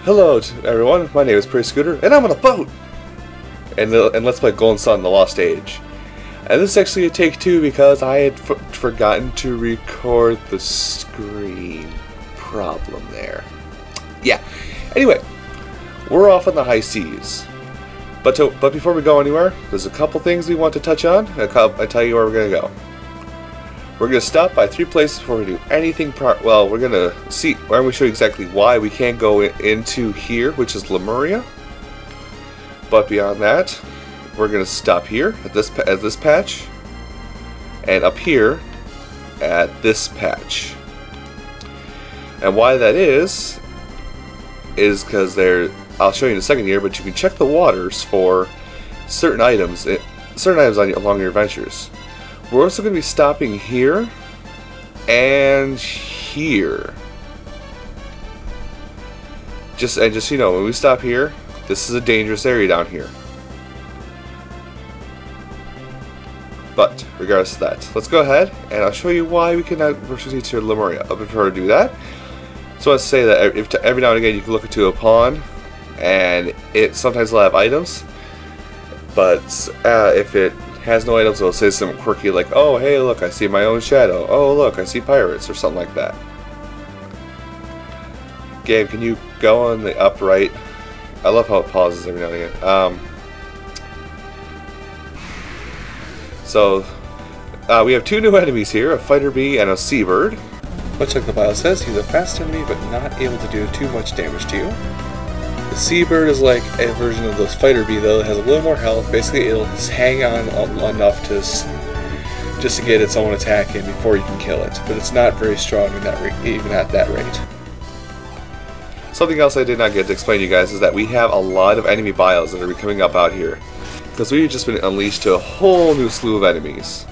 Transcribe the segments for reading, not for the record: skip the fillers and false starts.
Hello everyone, my name is Pretty Scooter, and I'm on a boat! And let's play Golden Sun: The Lost Age. And this is actually a take two because I had forgotten to record the screen problem there. Yeah, anyway, we're off on the high seas. But before we go anywhere, there's a couple things we want to touch on. I'll tell you where we're going to go. We're going to stop by 3 places before we do anything. Well, we're going to see. I'm going to show you exactly why we can't go into here, which is Lemuria. But beyond that, we're going to stop here at this patch, and up here at this patch. And why that is because I'll show you in a second here. But you can check the waters for certain items along your adventures. We're also going to be stopping here and here. Just so you know, when we stop here, this is a dangerous area down here. But regardless of that, let's go ahead and I'll show you why we cannot proceed to Lemuria. But before I do that, so I want to say that every now and again you can look into a pawn, and it sometimes will have items, but if it has no items, it'll say something quirky like, oh hey look, I see my own shadow, oh look, I see pirates, or something like that. Game, can you go on the upright? I love how it pauses every now and again. So we have 2 new enemies here, a fighter bee and a seabird. Much like the bio says, he's a fast enemy but not able to do too much damage to you. The seabird is like a version of the fighter bee, though it has a little more health. Basically, it'll just hang on enough to just to get its own attack in before you can kill it. But it's not very strong in that even at that rate. Something else I did not get to explain to you guys is that we have a lot of enemy bios that are coming up out here, because we've just been unleashed to a whole new slew of enemies.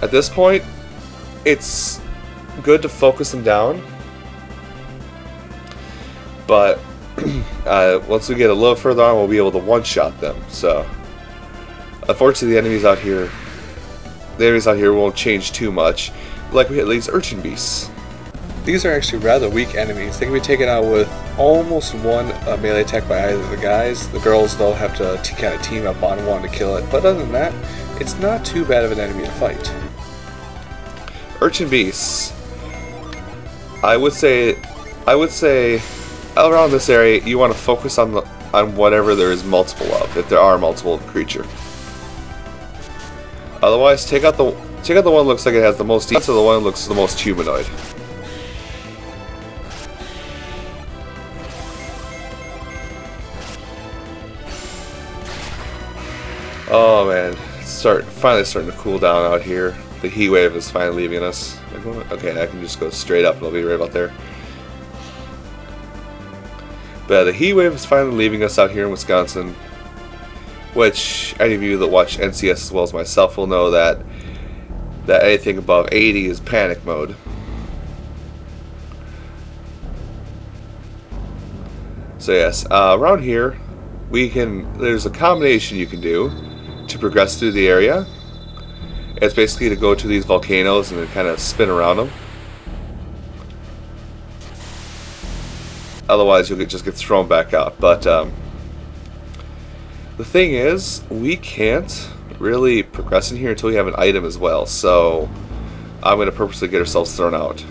At this point, it's good to focus them down, but once we get a little further on, we'll be able to one-shot them. So unfortunately, the enemies out here won't change too much. Like we had these urchin beasts. These are actually rather weak enemies. They can be taken out with almost one melee attack by either of the guys. The girls, they'll have to kind of team up on one to kill it, but other than that, it's not too bad of an enemy to fight. Urchin beasts, I would say around this area you want to focus on whatever there is multiple of, if there are multiple creature. Otherwise, take out the one that looks like it has the most defense, or the one that looks the most humanoid. Oh man, finally starting to cool down out here. The heat wave is finally leaving us. Okay, I can just go straight up and I'll be right about there. But the heat wave is finally leaving us out here in Wisconsin, which any of you that watch NCS as well as myself will know that anything above 80 is panic mode. So yes, around here there's a combination you can do to progress through the area. It's basically to go to these volcanoes and then kind of spin around them. Otherwise, you'll just get thrown back out. But the thing is, we can't really progress in here until we have an item as well. So I'm going to purposely get ourselves thrown out.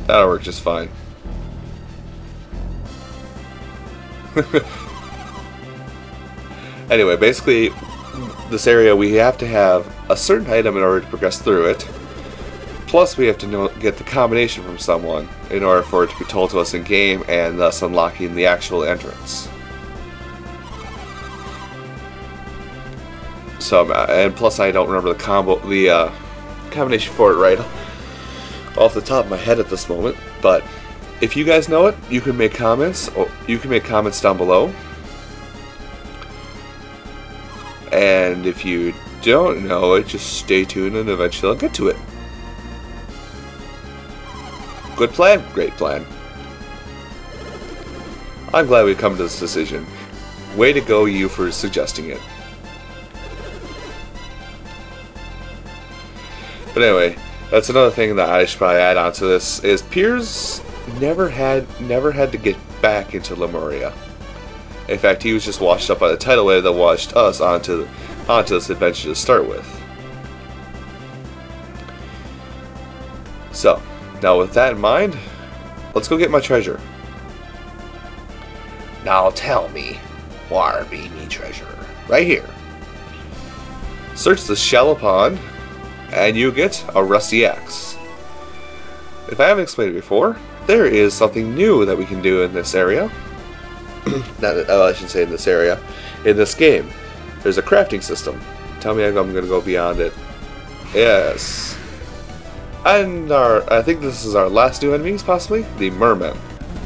That'll work just fine. Anyway, basically, this area we have to have a certain item in order to progress through it. Plus, we have to get the combination from someone in order for it to be told to us in game, and thus unlocking the actual entrance. So, and plus, I don't remember the combination for it right off the top of my head at this moment, but if you guys know it, you can make comments, or you can make comments down below. And if you don't know it, just stay tuned and eventually I'll get to it. Good plan? Great plan. I'm glad we've come to this decision. Way to go, you, for suggesting it. But anyway, that's another thing that I should probably add on to this is Piers never had to get back into Lemuria. In fact, he was just washed up by the tidal wave that washed us onto this adventure to start with. So, now with that in mind, let's go get my treasure. Now tell me, where be me treasure? Right here. Search the shallow pond, and you get a rusty axe. If I haven't explained it before, there is something new that we can do in this area. I should say in this area. In this game, there's a crafting system. Tell me I'm going to go beyond it. Yes. And I think this is our last new enemies, possibly? The mermen.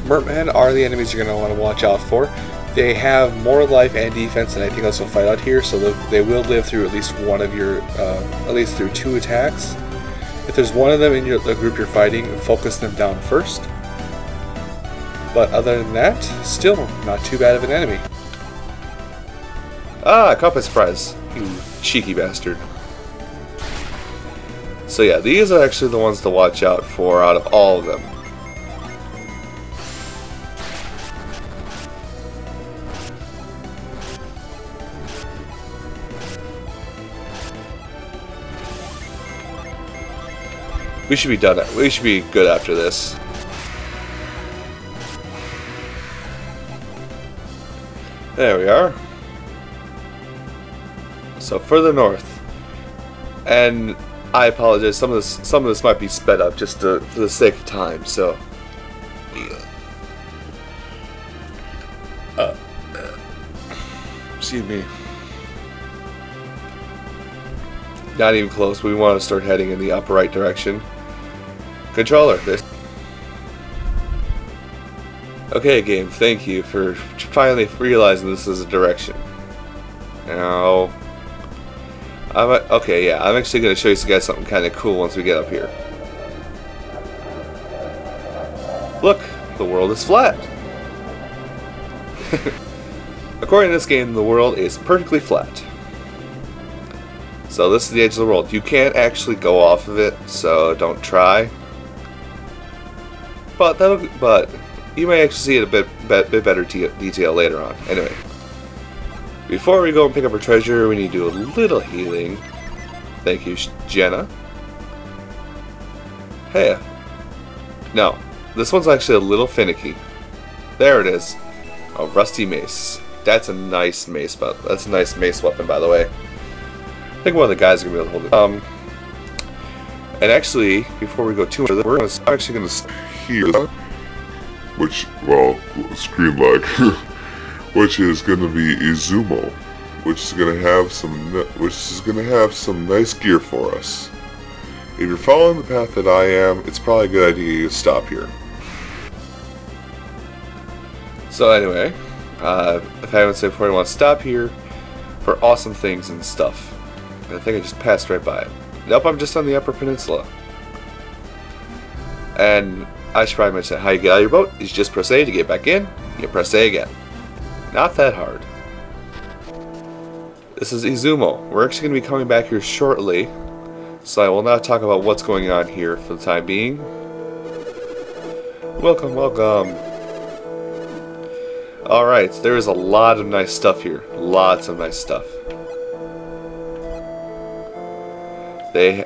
Mermen are the enemies you're going to want to watch out for. They have more life and defense than anything else you'll fight out here, so they will live through at least one of your, at least through 2 attacks. If there's one of them in the group you're fighting, focus them down first. But other than that, still not too bad of an enemy. Ah, caught by surprise, you cheeky bastard. So yeah, these are actually the ones to watch out for out of all of them. We should be done. We should be good after this. There we are. So further north, and I apologize. Some of this might be sped up just for the sake of time. So, excuse me. Not even close. We want to start heading in the upper right direction. Controller, this. Okay, game. Thank you for finally realizing this is a direction. Now, okay, yeah. I'm actually going to show you guys something kind of cool once we get up here. Look, the world is flat. According to this game, the world is perfectly flat. So this is the edge of the world. You can't actually go off of it, so don't try. But you may actually see it a bit better detail later on. Anyway, before we go and pick up our treasure, we need to do a little healing. Thank you, Jenna. Hey, no, this one's actually a little finicky. There it is, a rusty mace. That's a nice mace, but that's a nice mace weapon, by the way. I think one of the guys is gonna be able to hold it. And actually, before we go too much, we're actually gonna heal. Which, well, screen lag, which is going to be Izumo, which is going to have some nice gear for us. If you're following the path that I am, it's probably a good idea to stop here. So anyway, if I haven't said before, I want to stop here for awesome things and stuff. I think I just passed right by it. Nope, I'm just on the Upper Peninsula. And I should probably mention how you get out of your boat is just press A to get back in, you press A again. Not that hard. This is Izumo. We're actually going to be coming back here shortly, so I will not talk about what's going on here for the time being. Welcome, welcome. Alright, there is a lot of nice stuff here. Lots of nice stuff. They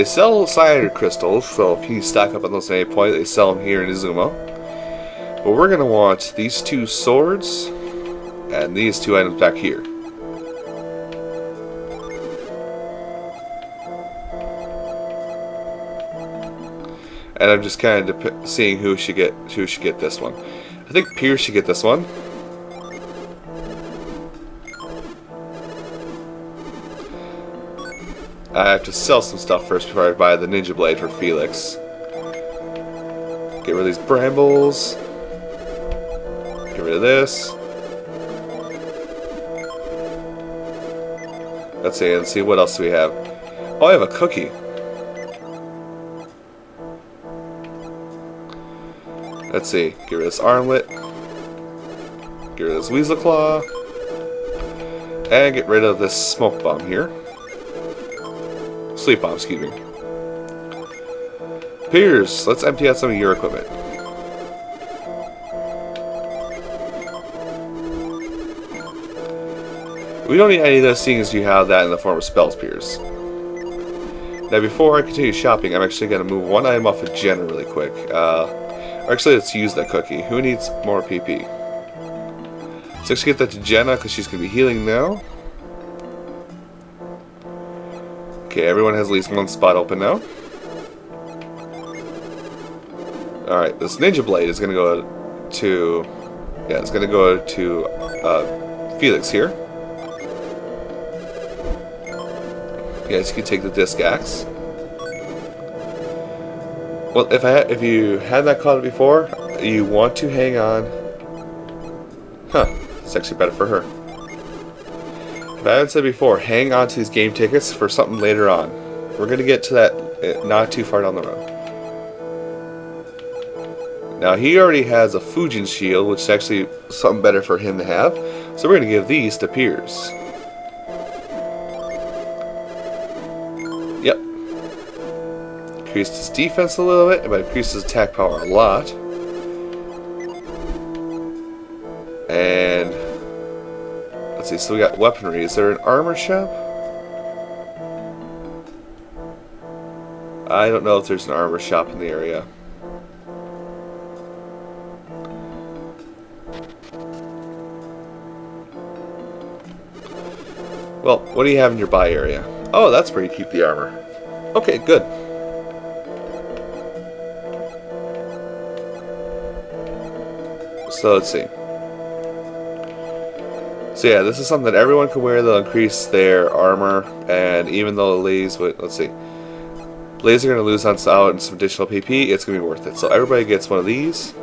sell cyanide crystals, so if you stock up on those at any point, they sell them here in Izumo. But we're going to want these 2 swords and these 2 items back here. And I'm just kind of seeing who should get this one. I think Piers should get this one. I have to sell some stuff first before I buy the ninja blade for Felix. Get rid of these brambles. Get rid of this. Let's see what else do we have. Oh, I have a cookie. Let's see. Get rid of this armlet. Get rid of this weasel claw. And get rid of this smoke bomb here. Sleep bomb, excuse me. Piers, let's empty out some of your equipment. We don't need any of those, seeing as you have that in the form of spells, Piers. Now, before I continue shopping, I'm actually going to move one item off of Jenna really quick. Actually, let's use that cookie. Who needs more PP? Let's actually get that to Jenna, because she's going to be healing now. Okay, everyone has at least one spot open now. Alright, this Ninja Blade is going to go to... Yeah, it's going to go to Felix here. You guys can take the Disc Axe. Well, if you had that caught before, you want to hang on. Huh, it's actually better for her. If I haven't said before, hang on to these game tickets for something later on. We're going to get to that not too far down the road. Now, he already has a Fujin shield, which is actually something better for him to have. So we're going to give these to Piers. Yep. Increased his defense a little bit, but increased his attack power a lot. And let's see, so we got weaponry. Is there an armor shop? I don't know if there's an armor shop in the area. Well, what do you have in your buy area? Oh, that's where you keep the armor. Okay, good. So let's see. So yeah, this is something that everyone can wear. They'll increase their armor, and even though the ladies would, let's see, ladies are going to lose on out and some additional PP, it's going to be worth it. So everybody gets one of these.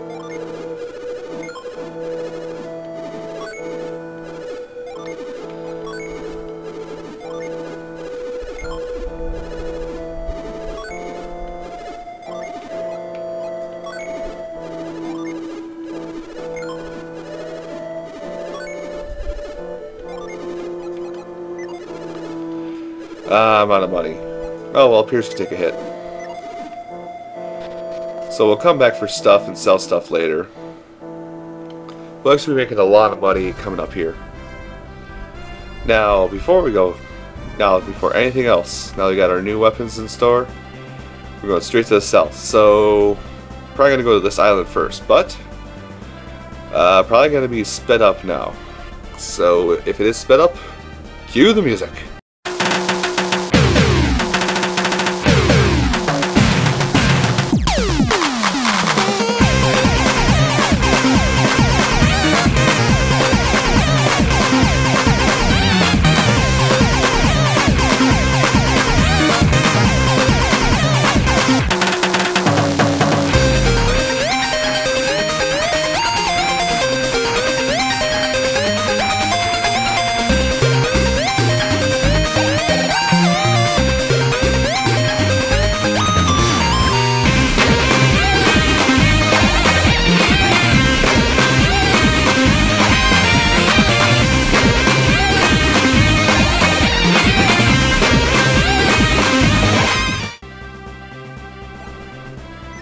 I'm out of money. Oh well, Piers can take a hit. So we'll come back for stuff and sell stuff later. We'll actually be making a lot of money coming up here. Now, before anything else, now we got our new weapons in store, we're going straight to the south. So, probably going to go to this island first, but probably going to be sped up now. So, if it is sped up, cue the music.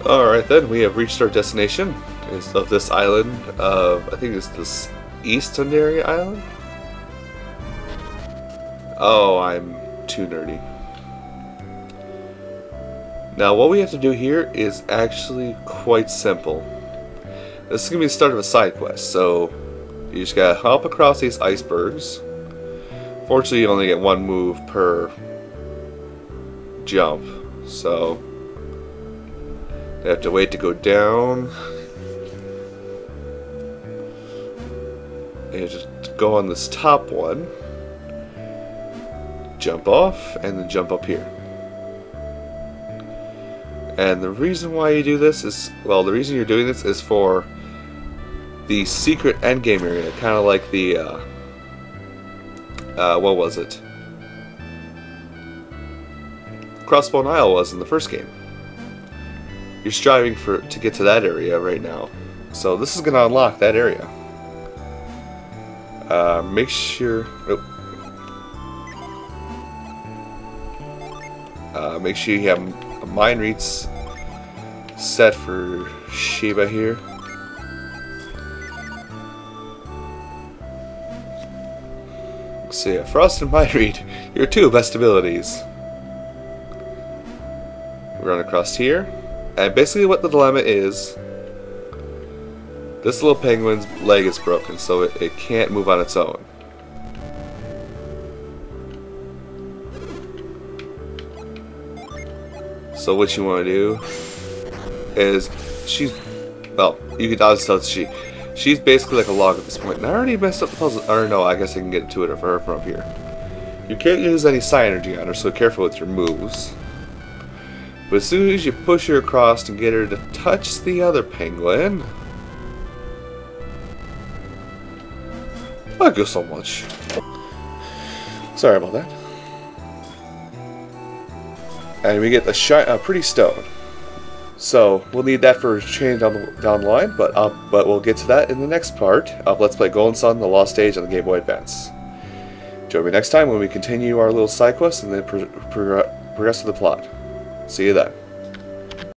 Alright then, we have reached our destination of this island of, I think it's this East Sundaria Island? Oh, I'm too nerdy. Now what we have to do here is actually quite simple. This is going to be the start of a side quest, so you just gotta hop across these icebergs. Fortunately, you only get one move per jump, so you have to wait to go down. And you just go on this top one, jump off, and then jump up here. And the reason why you do this is, well, the reason you're doing this is for the secret endgame area, kind of like the, what was it? Crossbone Isle was in the first game. You're striving to get to that area right now. So this is going to unlock that area. Make sure... make sure you have mind reads set for Sheba here. So yeah, Frost and Mind Read, your two best abilities. Run across here, and basically what the dilemma is, this little penguin's leg is broken, so it can't move on its own. So what you want to do is, well, you could obviously tell she's basically like a log at this point. And I already messed up the puzzle, or no, I guess I can get to it for her from up here. You can't use any psi energy on her, so careful with your moves. But as soon as you push her across and get her to touch the other penguin, thank you so much. Sorry about that. And we get a pretty stone. So we'll need that for change down the line, but we'll get to that in the next part of Let's Play Golden Sun: The Lost Stage on the Game Boy Advance. Join me next time when we continue our little side quest and then progress to the plot. See you then.